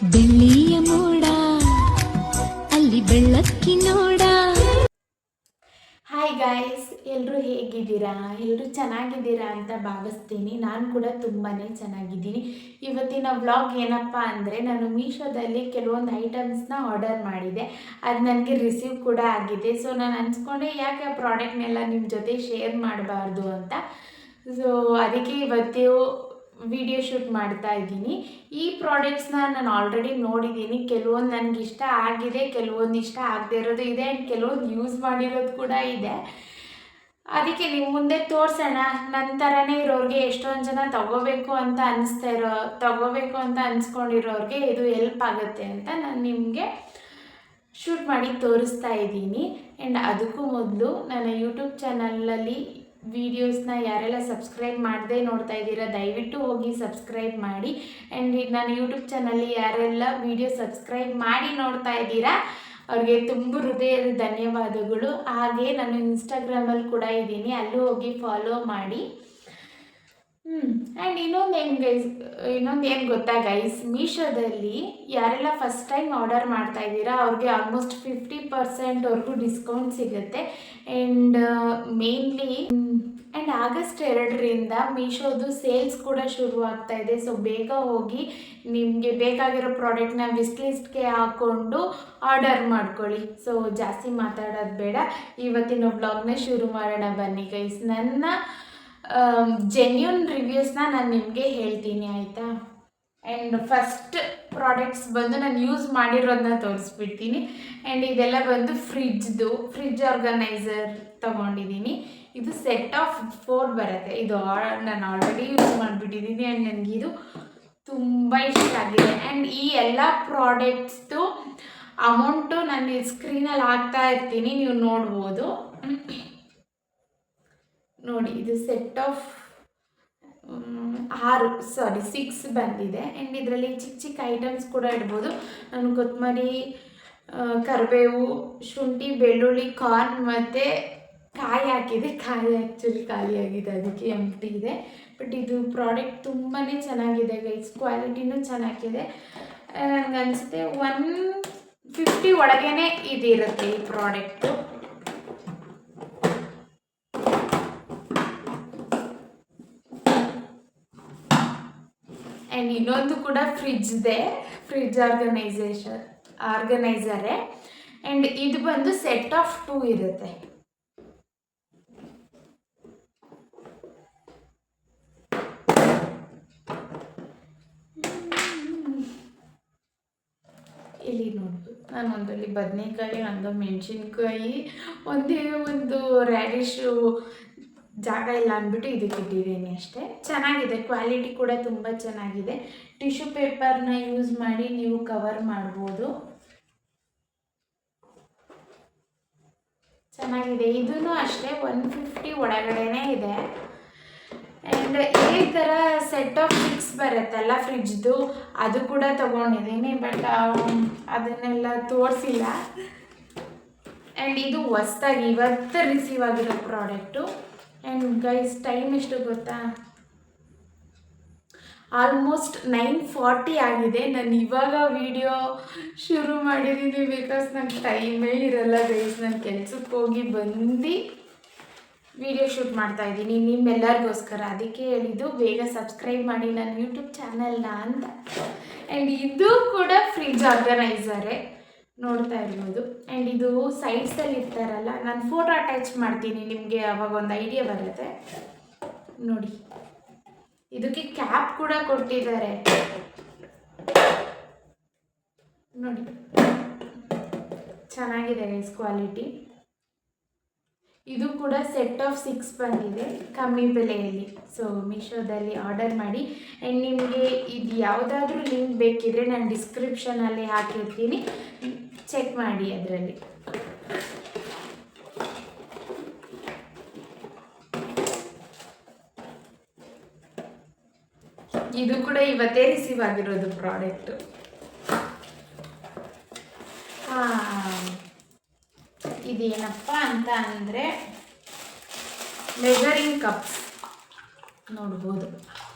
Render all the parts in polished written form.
ಬೆಳ್ಳಿಯ ಮೋಡ ಅಲ್ಲಿ ಬೆಳಕಿನೋಡ. ಹಾಯ್ ಗಾಯ್ಸ್, ಎಲ್ಲರೂ ಹೇಗಿದ್ದೀರಾ? ಎಲ್ಲರೂ ಚೆನ್ನಾಗಿದ್ದೀರಾ ಅಂತ ಭಾವಿಸ್ತೀನಿ. ನಾನು ಕೂಡ ತುಂಬಾ ಚೆನ್ನಾಗಿದ್ದೀನಿ. ಇವತ್ತಿನ ವ್ಲಾಗ್ ಏನಪ್ಪ ಅಂದರೆ, ನಾನು ಮೀಶೋದಲ್ಲಿ ಕೆಲವೊಂದು ಐಟಮ್ಸ್ನ ಆರ್ಡರ್ ಮಾಡಿದೆ. ಅದು ನನಗೆ ರಿಸೀವ್ ಕೂಡ ಆಗಿದೆ. ಸೊ ನಾನು ಅನ್ಸ್ಕೊಂಡೆ ಯಾಕೆ ಆ ಪ್ರಾಡಕ್ಟ್ನೆಲ್ಲ ನಿಮ್ಮ ಜೊತೆ ಶೇರ್ ಮಾಡಬಾರ್ದು ಅಂತ. ಸೊ ಅದಕ್ಕೆ ಇವತ್ತು ವಿಡಿಯೋ ಶೂಟ್ ಮಾಡ್ತಾ ಇದ್ದೀನಿ. ಈ ಪ್ರಾಡಕ್ಟ್ಸ್ನ ನಾನು ಆಲ್ರೆಡಿ ನೋಡಿದ್ದೀನಿ. ಕೆಲವೊಂದು ನನಗೆ ಇಷ್ಟ ಆಗಿದೆ, ಕೆಲವೊಂದು ಇಷ್ಟ ಆಗದೆ ಇರೋದು ಇದೆ, ಆ್ಯಂಡ್ ಕೆಲವೊಂದು ಯೂಸ್ ಮಾಡಿರೋದು ಕೂಡ ಇದೆ. ಅದಕ್ಕೆ ನಿಮ್ಮ ಮುಂದೆ ತೋರಿಸೋಣ. ನನ್ನ ಥರನೇ ಇರೋರಿಗೆ, ಎಷ್ಟೊಂದು ಜನ ತಗೋಬೇಕು ಅಂತ ಅನ್ಸ್ಕೊಂಡಿರೋರಿಗೆ ಇದು ಹೆಲ್ಪ್ ಆಗುತ್ತೆ ಅಂತ ನಾನು ನಿಮಗೆ ಶೂಟ್ ಮಾಡಿ ತೋರಿಸ್ತಾ ಇದ್ದೀನಿ. ಆ್ಯಂಡ್ ಅದಕ್ಕೂ ಮೊದಲು ನನ್ನ ಯೂಟ್ಯೂಬ್ ಚಾನಲಲ್ಲಿ ವೀಡಿಯೋಸ್ನ ಯಾರೆಲ್ಲ ಸಬ್ಸ್ಕ್ರೈಬ್ ಮಾಡದೆ ನೋಡ್ತಾ ಇದ್ದೀರಾ, ದಯವಿಟ್ಟು ಹೋಗಿ ಸಬ್ಸ್ಕ್ರೈಬ್ ಮಾಡಿ. ಆ್ಯಂಡ್ ನನ್ನ ಯೂಟ್ಯೂಬ್ ಚಾನಲ್ಲಿ ಯಾರೆಲ್ಲ ವೀಡಿಯೋ ಸಬ್ಸ್ಕ್ರೈಬ್ ಮಾಡಿ ನೋಡ್ತಾ ಇದ್ದೀರಾ ಅವ್ರಿಗೆ ತುಂಬ ಹೃದಯದ ಧನ್ಯವಾದಗಳು. ಹಾಗೆ ನಾನು ಇನ್ಸ್ಟಾಗ್ರಾಮಲ್ಲಿ ಕೂಡ ಇದ್ದೀನಿ, ಅಲ್ಲೂ ಹೋಗಿ ಫಾಲೋ ಮಾಡಿ. ಆ್ಯಂಡ್ ಇನ್ನೊಂದು ಏನು ಗೊತ್ತಾ ಗೈಸ್, ಮೀಶೋದಲ್ಲಿ ಯಾರೆಲ್ಲ ಫಸ್ಟ್ ಟೈಮ್ ಆರ್ಡರ್ ಮಾಡ್ತಾ ಇದ್ದೀರಾ ಅವ್ರಿಗೆ ಆಲ್ಮೋಸ್ಟ್ 50% ಡಿಸ್ಕೌಂಟ್ ಸಿಗುತ್ತೆ. ಆ್ಯಂಡ್ ಮೇನ್ಲಿ ಆಗಸ್ಟ್ 2ರಿಂದ ಮೀಶೋದು ಸೇಲ್ಸ್ ಕೂಡ ಶುರು ಆಗ್ತಾ ಇದೆ. ಸೊ ಬೇಗ ಹೋಗಿ ನಿಮಗೆ ಬೇಕಾಗಿರೋ ಪ್ರಾಡಕ್ಟ್ನ ವಿಶ್ ಲಿಸ್ಟ್ಗೆ ಹಾಕ್ಕೊಂಡು ಆರ್ಡರ್ ಮಾಡ್ಕೊಳ್ಳಿ. ಸೊ ಜಾಸ್ತಿ ಮಾತಾಡೋದು ಬೇಡ, ಇವತ್ತಿನ ವ್ಲಾಗ್ನ ಶುರು ಮಾಡೋಣ ಬನ್ನಿ ಗೈಸ್. ನನ್ನ ಜೆನ್ಯೂನ್ ರಿವ್ಯೂಸ್ನ ನಾನು ನಿಮಗೆ ಹೇಳ್ತೀನಿ, ಆಯಿತಾ? ಆ್ಯಂಡ್ ಫಸ್ಟ್ ಪ್ರಾಡಕ್ಟ್ಸ್ ಬಂದು ನಾನು ಯೂಸ್ ಮಾಡಿರೋದನ್ನ ತೋರಿಸ್ಬಿಡ್ತೀನಿ. ಆ್ಯಂಡ್ ಇದೆಲ್ಲ ಬಂದು ಫ್ರಿಡ್ಜ್ ಆರ್ಗನೈಸರ್ ತೊಗೊಂಡಿದ್ದೀನಿ. ಇದು ಸೆಟ್ ಆಫ್ 4 ಬರುತ್ತೆ. ಇದು ನಾನು ಆಲ್ರೆಡಿ ಯೂಸ್ ಮಾಡಿಬಿಟ್ಟಿದ್ದೀನಿ. ಆ್ಯಂಡ್ ನನಗಿದು ತುಂಬ ಇಷ್ಟ ಆಗಿದೆ. ಆ್ಯಂಡ್ ಈ ಎಲ್ಲ ಪ್ರಾಡಕ್ಟ್ಸ್ದು ಅಮೌಂಟು ನಾನು ಸ್ಕ್ರೀನಲ್ಲಿ ಹಾಕ್ತಾ ಇರ್ತೀನಿ, ನೀವು ನೋಡ್ಬೋದು. ನೋಡಿ, ಇದು ಸೆಟ್ ಆಫ್ 6 ಬಂದಿದೆ. ಆ್ಯಂಡ್ ಇದರಲ್ಲಿ ಚಿಕ್ಕ ಚಿಕ್ಕ ಐಟಮ್ಸ್ ಕೂಡ ಇಡ್ಬೋದು. ನಾನು ಕೊತ್ತಂಬರಿ, ಕರಿಬೇವು, ಶುಂಠಿ, ಬೆಳ್ಳುಳ್ಳಿ, ಕಾರ್ನ್ ಮತ್ತು ಕಾಯಿ ಹಾಕಿದೆ. ಕಾಯಿ ಆ್ಯಕ್ಚುಲಿ ಖಾಲಿಯಾಗಿದೆ, ಅದಕ್ಕೆ ಎಂಟಿ ಇದೆ. ಬಟ್ ಇದು ಪ್ರಾಡಕ್ಟ್ ತುಂಬಾ ಚೆನ್ನಾಗಿದೆ ಗೈಸ್, ಕ್ವಾಲಿಟಿನೂ ಚೆನ್ನಾಗಿದೆ. ನನಗನ್ಸುತ್ತೆ 150 ಒಳಗೇ ಇದಿರುತ್ತೆ ಈ ಪ್ರಾಡಕ್ಟು. ಆ್ಯಂಡ್ ಇನ್ನೊಂದು ಕೂಡ ಫ್ರಿಡ್ಜ್ ಆರ್ಗನೈಸರೇ. ಆ್ಯಂಡ್ ಇದು ಬಂದು ಸೆಟ್ ಆಫ್ 2 ಇರುತ್ತೆ. ಇಲ್ಲಿ ನೋಡ್ಬೋದು, ನಾನು ಒಂದಲ್ಲಿ ಬದನೆಕಾಯಿ, ಒಂದು ಮೆಣಸಿನ್ಕಾಯಿ, ಒಂದು ರ್ಯಾಡಿಶು ಜಾಗ ಇಲ್ಲ ಅಂದ್ಬಿಟ್ಟು ಇದಕ್ಕೆ ಇಟ್ಟಿದ್ದೀನಿ ಅಷ್ಟೇ. ಚೆನ್ನಾಗಿದೆ, ಕ್ವಾಲಿಟಿ ಕೂಡ ತುಂಬ ಚೆನ್ನಾಗಿದೆ. ಟಿಶ್ಯೂ ಪೇಪರ್ನ ಯೂಸ್ ಮಾಡಿ ನೀವು ಕವರ್ ಮಾಡ್ಬೋದು. ಚೆನ್ನಾಗಿದೆ. ಇದೂ ಅಷ್ಟೇ 150 ಒಳಗಡೆನೇ ಇದೆ. ಆ್ಯಂಡ್ ಈ ಥರ ಸೆಟ್ ಆಫ್ 6 ಬರುತ್ತಲ್ಲ ಫ್ರಿಡ್ಜ್ದು, ಅದು ಕೂಡ ತೊಗೊಂಡಿದ್ದೀನಿ. ಬಟ್ ಅದನ್ನೆಲ್ಲ ತೋರಿಸಿಲ್ಲ. ಆ್ಯಂಡ್ ಇದು ಹೊಸ್ದಾಗಿ ಇವತ್ತು ರಿಸೀವ್ ಆಗಿರೋ ಪ್ರಾಡಕ್ಟು. ಆ್ಯಂಡ್ ಗೈಸ್, ಟೈಮ್ ಎಷ್ಟು ಗೊತ್ತಾ? ಆಲ್ಮೋಸ್ಟ್ 9:40 ಆಗಿದೆ. ನಾನು ಇವಾಗ ವಿಡಿಯೋ ಶುರು ಮಾಡಿದ್ದೀನಿ, ಬಿಕಾಸ್ ನಂಗೆ ಟೈಮೇ ಇರಲ್ಲ ಗೈಸ್. ನಾನು ಕೆಲ್ಸಕ್ಕೆ ಹೋಗಿ ಬಂದು ವಿಡಿಯೋ ಶೂಟ್ ಮಾಡ್ತಾಯಿದ್ದೀನಿ ನಿಮ್ಮೆಲ್ಲರಿಗೋಸ್ಕರ. ಅದಕ್ಕೆ ಹೇಳಿದ್ದು ಬೇಗ ಸಬ್ಸ್ಕ್ರೈಬ್ ಮಾಡಿ ನನ್ನ ಯೂಟ್ಯೂಬ್ ಚಾನಲ್ನ ಅಂತ. ಆ್ಯಂಡ್ ಇದು ಕೂಡ ಫ್ರಿಡ್ಜ್ ಆರ್ಗನೈಸರೇ, ನೋಡ್ತಾ ಇರ್ಬೋದು. ಆ್ಯಂಡ್ ಇದು ಸೈಡ್ಸಲ್ಲಿ ಇರ್ತಾರಲ್ಲ, ನಾನು ಫೋಟೋ ಅಟ್ಯಾಚ್ ಮಾಡ್ತೀನಿ, ನಿಮಗೆ ಅವಾಗ ಒಂದು ಐಡಿಯಾ ಬರುತ್ತೆ. ನೋಡಿ, ಇದಕ್ಕೆ ಕ್ಯಾಪ್ ಕೂಡ ಕೊಟ್ಟಿದ್ದಾರೆ. ನೋಡಿ, ಚೆನ್ನಾಗಿದೆ ಗೈಸ್ ಕ್ವಾಲಿಟಿ. ಇದು ಕೂಡ ಸೆಟ್ ಆಫ್ 6 ಬಂದಿದೆ ಕಮ್ಮಿ ಬೆಲೆಯಲ್ಲಿ. ಸೊ ಮೀಶೋದಲ್ಲಿ ಆರ್ಡರ್ ಮಾಡಿ. ಆ್ಯಂಡ್ ನಿಮಗೆ ಇದು ಯಾವುದಾದ್ರೂ ಲಿಂಕ್ ಬೇಕಿದ್ರೆ ನಾನು ಡಿಸ್ಕ್ರಿಪ್ಷನಲ್ಲಿ ಹಾಕಿರ್ತೀನಿ, ಚೆಕ್ ಮಾಡಿ. ಅದರಲ್ಲಿ ಇದು ಕೂಡ ಇವತ್ತೇ ರಿಸೀವ್ ಆಗಿರೋದು ಪ್ರಾಡಕ್ಟು. ಇದೇನಪ್ಪ ಅಂತ ಅಂದರೆ ಮೆಜರಿಂಗ್ ಕಪ್ಸ್ ನೋಡ್ಬೋದು.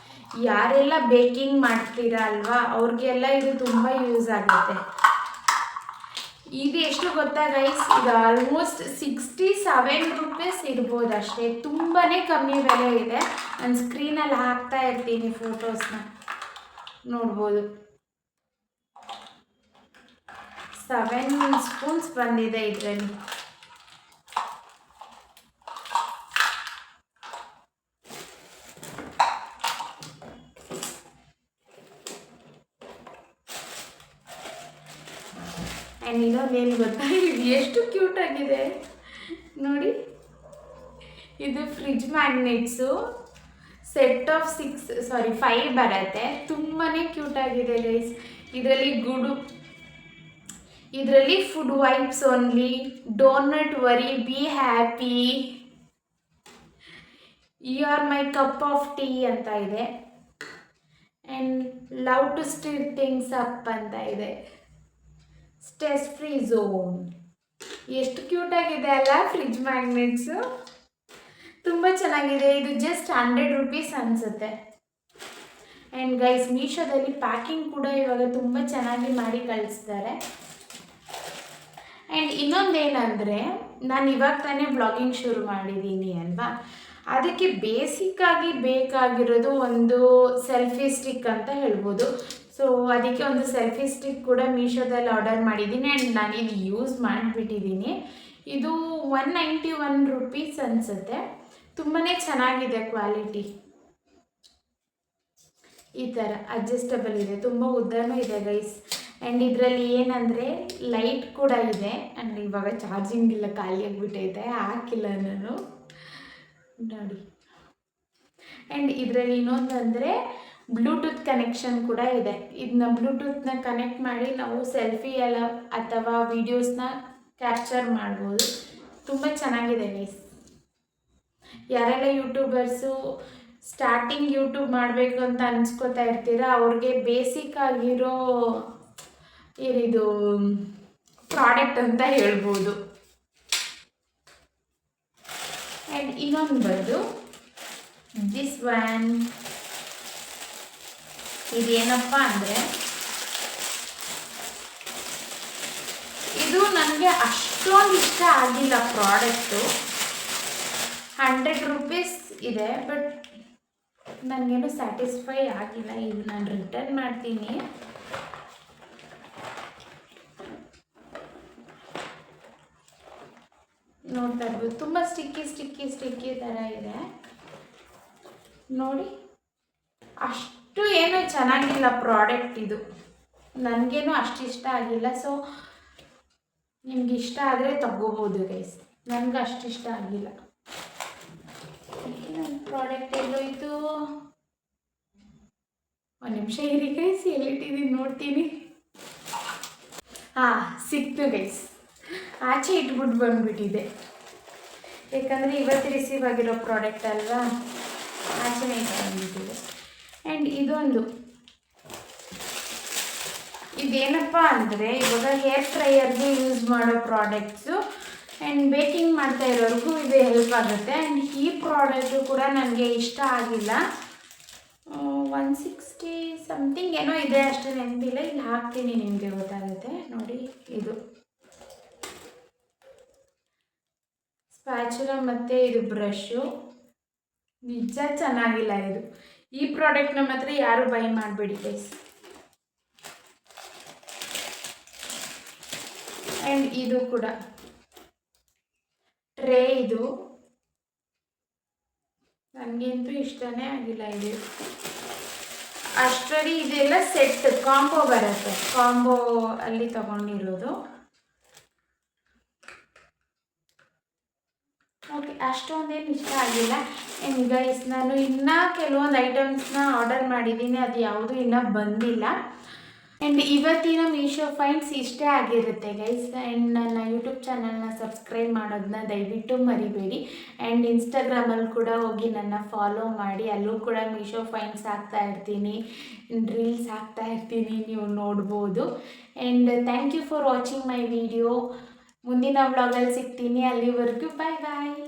ಯಾರೆಲ್ಲ ಬೇಕಿಂಗ್ ಮಾಡ್ತೀರಾ ಅಲ್ವಾ ಅವ್ರಿಗೆಲ್ಲ ಇದು ತುಂಬ ಯೂಸ್ ಆಗುತ್ತೆ. ಇದು ಎಷ್ಟು ಗೊತ್ತಾ ಗೈಸ್, ಇದು ಆಲ್ಮೋಸ್ಟ್ 67 ರೂಪೀಸ್ ಇರ್ಬೋದು ಅಷ್ಟೇ, ತುಂಬಾ ಕಮ್ಮಿ ಬೆಲೆ ಇದೆ. ನಾನು ಸ್ಕ್ರೀನಲ್ಲಿ ಹಾಕ್ತಾ ಇರ್ತೀನಿ ಫೋಟೋಸ್ನ, ನೋಡ್ಬೋದು. 7 ಸ್ಪೂನ್ಸ್ ಬಂದಿದೆ ಇದರಲ್ಲಿ. ಆ್ಯಂಡ್ ಇನ್ನೊಂದೇನು ಗೊತ್ತಾ, ಇದು ಎಷ್ಟು ಕ್ಯೂಟ್ ಆಗಿದೆ ನೋಡಿ. ಇದು ಫ್ರಿಡ್ಜ್ ಮ್ಯಾಗ್ನೆಟ್ಸು ಸೆಟ್ ಆಫ್ 5 ಬರುತ್ತೆ. ತುಂಬಾ ಕ್ಯೂಟ್ ಆಗಿದೆ ಗೈಸ್. ಇದರಲ್ಲಿ food wipes only, don't worry, be happy, you are my cup of tea ಅಂತ ಇದೆ. And love to stir things up ಅಂತ ಇದೆ. Stress free zone. ಎಷ್ಟು ಕ್ಯೂಟ್ ಆಗಿದೆ ಅಲ್ಲ ಫ್ರಿಡ್ಜ್ ಮ್ಯಾಗ್ನೆಟ್ಸು, ತುಂಬ ಚೆನ್ನಾಗಿದೆ. ಇದು ಜಸ್ಟ್ 100 ರೂಪೀಸ್ ಅನಿಸುತ್ತೆ. ಆ್ಯಂಡ್ ಗೈಸ್, ಮೀಶೋದಲ್ಲಿ ಪ್ಯಾಕಿಂಗ್ ಕೂಡ ಇವಾಗ ತುಂಬ ಚೆನ್ನಾಗಿ ಮಾಡಿ ಕಳಿಸ್ತಾರೆ. ಆ್ಯಂಡ್ ಇನ್ನೊಂದೇನೆಂದರೆ, ನಾನು ಇವಾಗ ತಾನೇ ಬ್ಲಾಗಿಂಗ್ ಶುರು ಮಾಡಿದ್ದೀನಿ ಅಲ್ವಾ, ಅದಕ್ಕೆ ಬೇಸಿಕ್ಕಾಗಿ ಬೇಕಾಗಿರೋದು ಒಂದು ಸೆಲ್ಫಿ ಸ್ಟಿಕ್ ಅಂತ ಹೇಳ್ಬೋದು. ಸೊ ಅದಕ್ಕೆ ಒಂದು ಸೆಲ್ಫಿ ಸ್ಟಿಕ್ ಕೂಡ ಮೀಶೋದಲ್ಲಿ ಆರ್ಡರ್ ಮಾಡಿದ್ದೀನಿ. ಆ್ಯಂಡ್ ನಾನಿದು ಯೂಸ್ ಮಾಡಿಬಿಟ್ಟಿದ್ದೀನಿ. ಇದು 191 ರೂಪೀಸ್ ಅನಿಸುತ್ತೆ. ತುಂಬಾ ಚೆನ್ನಾಗಿದೆ ಕ್ವಾಲಿಟಿ. ಈ ಥರ ಅಡ್ಜಸ್ಟಬಲ್ ಇದೆ, ತುಂಬ ಉದ್ದನೂ ಇದೆ ಗೈಸ್. ಆ್ಯಂಡ್ ಇದರಲ್ಲಿ ಏನಂದರೆ ಲೈಟ್ ಕೂಡ ಇದೆ. ಆ್ಯಂಡ್ ಇವಾಗ ಚಾರ್ಜಿಂಗ್ ಇಲ್ಲ, ಖಾಲಿಯಾಗಿಬಿಟ್ಟೈತೆ, ಹಾಕಿಲ್ಲ ನಾನು ನೋಡಿ. ಆ್ಯಂಡ್ ಇದರಲ್ಲಿ ಇನ್ನೊಂದಂದರೆ ಬ್ಲೂಟೂತ್ ಕನೆಕ್ಷನ್ ಕೂಡ ಇದೆ. ಇದನ್ನ ಬ್ಲೂಟೂತ್ನ ಕನೆಕ್ಟ್ ಮಾಡಿ ನಾವು ಸೆಲ್ಫಿ ಎಲ್ಲ ಅಥವಾ ವೀಡಿಯೋಸ್ನ ಕ್ಯಾಪ್ಚರ್ ಮಾಡ್ಬೋದು. ತುಂಬ ಚೆನ್ನಾಗಿದೆ ಗೈಸ್. ಯಾರೆಲ್ಲ ಯೂಟ್ಯೂಬರ್ಸು ಸ್ಟಾರ್ಟಿಂಗ್ ಯೂಟ್ಯೂಬ್ ಮಾಡಬೇಕು ಅಂತ ಅನ್ಸ್ಕೊತಾ ಇರ್ತೀರ, ಅವ್ರಿಗೆ ಬೇಸಿಕ್ ಆಗಿರೋ ಏನಿದು ಪ್ರಾಡಕ್ಟ್ ಅಂತ ಹೇಳ್ಬೋದು. ಆ್ಯಂಡ್ ಇನ್ನೊಂದು ಬಂದು ದಿಸ್ ಒನ್. ಇದೇನಪ್ಪ ಅಂದರೆ, ಇದು ನನಗೆ ಅಷ್ಟೊಂದು ಇಷ್ಟ ಆಗಿಲ್ಲ ಪ್ರಾಡಕ್ಟು. 100 ರೂಪೀಸ್ ಇದೆ, ಬಟ್ ನನಗೇನು ಸ್ಯಾಟಿಸ್ಫೈ ಆಗಿಲ್ಲ. ಇದು ನಾನು ರಿಟರ್ನ್ ಮಾಡ್ತೀನಿ. ನೋಡ್ತಾ ಇರ್ಬೋದು, ತುಂಬ ಸ್ಟಿಕ್ಕಿ ಥರ ಇದೆ ನೋಡಿ. ಅಷ್ಟು ಏನೂ ಚೆನ್ನಾಗಿಲ್ಲ ಪ್ರಾಡಕ್ಟ್ ಇದು, ನನಗೇನು ಅಷ್ಟು ಇಷ್ಟ ಆಗಿಲ್ಲ. ಸೊ ನಿಮ್ಗೆ ಇಷ್ಟ ಆದರೆ ತಗೋಬೋದು ಗೈಸ್, ನನಗೆ ಅಷ್ಟು ಇಷ್ಟ ಆಗಿಲ್ಲ. ನನ್ನ ಪ್ರಾಡಕ್ಟ್ ಎಲ್ಲೋಯ್ತು, ಒಂದು ನಿಮಿಷ ಇರಿ ಗೈಸ್, ಎಲ್ಲಿಟ್ಟಿದ್ದೀನಿ ನೋಡ್ತೀನಿ. ಸಿಕ್ತು ಗೈಸ್, ಆಚೆ ಇಟ್ಬಿಟ್ಟು ಬಂದುಬಿಟ್ಟಿದೆ. ಯಾಕಂದರೆ ಇವತ್ತು ರಿಸೀವ್ ಆಗಿರೋ ಪ್ರಾಡಕ್ಟ್ ಅಲ್ವಾ, ಆಚೆನೇ ಬಂದುಬಿಟ್ಟಿದೆ. ಆ್ಯಂಡ್ ಇದೇನಪ್ಪ ಅಂದರೆ, ಇವಾಗ ಹೇರ್ ಫ್ರೈಯರ್ಗೆ ಯೂಸ್ ಮಾಡೋ ಪ್ರಾಡಕ್ಟ್ಸು. ಆ್ಯಂಡ್ ಬೇಕಿಂಗ್ ಮಾಡ್ತಾ ಇರೋರಿಗೂ ಇದು ಹೆಲ್ಪ್ ಆಗುತ್ತೆ. ಆ್ಯಂಡ್ ಈ ಪ್ರಾಡಕ್ಟು ಕೂಡ ನನಗೆ ಇಷ್ಟ ಆಗಿಲ್ಲ. 160 ಸಮಥಿಂಗ್ ಏನೋ ಇದೆ, ಅಷ್ಟು ನೆನಪಿಲ್ಲ. ಇಲ್ಲಿ ಹಾಕ್ತೀನಿ, ನಿಮಗೆ ಗೊತ್ತಾಗುತ್ತೆ ನೋಡಿ. ಇದು ಸ್ಪ್ಯಾಚುಲಾ ಮತ್ತು ಇದು ಬ್ರಷು ನಿಜ ಚೆನ್ನಾಗಿಲ್ಲ. ಈ ಪ್ರಾಡಕ್ಟ್ನ ಮಾತ್ರ ಯಾರು ಬೈ ಮಾಡಬೇಡಿ ಗೈಸ್. ಆ್ಯಂಡ್ ಇದು ಕೂಡ ಟ್ರೇ, ಇದು ನನಗಂತೂ ಇಷ್ಟನೇ ಆಗಿಲ್ಲ. ಇದು ಅಷ್ಟರಲ್ಲಿ ಇದೆಲ್ಲ ಸೆಟ್ ಕಾಂಬೋ ಬರುತ್ತೆ, ಕಾಂಬೋ ಅಲ್ಲಿ ತಗೊಂಡಿರೋದು. ಓಕೆ, ಅಷ್ಟೊಂದೇನು ಇಷ್ಟ ಆಗಿಲ್ಲ. ಆ್ಯಂಡ್ ಗೈಸ್, ನಾನು ಇನ್ನೂ ಕೆಲವೊಂದು ಐಟಮ್ಸ್ನ ಆರ್ಡರ್ ಮಾಡಿದ್ದೀನಿ, ಅದು ಯಾವುದೂ ಇನ್ನೂ ಬಂದಿಲ್ಲ. ಆ್ಯಂಡ್ ಇವತ್ತಿನ ಮೀಶೋ ಫೈಂಡ್ಸ್ ಇಷ್ಟೇ ಆಗಿರುತ್ತೆ ಗೈಸ್. ಆ್ಯಂಡ್ ನನ್ನ ಯೂಟ್ಯೂಬ್ ಚಾನಲ್ನ ಸಬ್ಸ್ಕ್ರೈಬ್ ಮಾಡೋದನ್ನ ದಯವಿಟ್ಟು ಮರಿಬೇಡಿ. ಆ್ಯಂಡ್ ಇನ್ಸ್ಟಾಗ್ರಾಮಲ್ಲಿ ಕೂಡ ಹೋಗಿ ನನ್ನ ಫಾಲೋ ಮಾಡಿ, ಅಲ್ಲೂ ಕೂಡ ಮೀಶೋ ಫೈಂಡ್ಸ್ ಹಾಕ್ತಾಯಿರ್ತೀನಿ, ರೀಲ್ಸ್ ಹಾಕ್ತಾಯಿರ್ತೀನಿ, ನೀವು ನೋಡ್ಬೋದು. And thank you for watching my video. ಮುಂದಿನ ವ್ಲಾಗಲ್ಲಿ ಸಿಗ್ತೀನಿ, ಅಲ್ಲಿವರೆಗೂ ಬಾಯ್ ಬಾಯ್.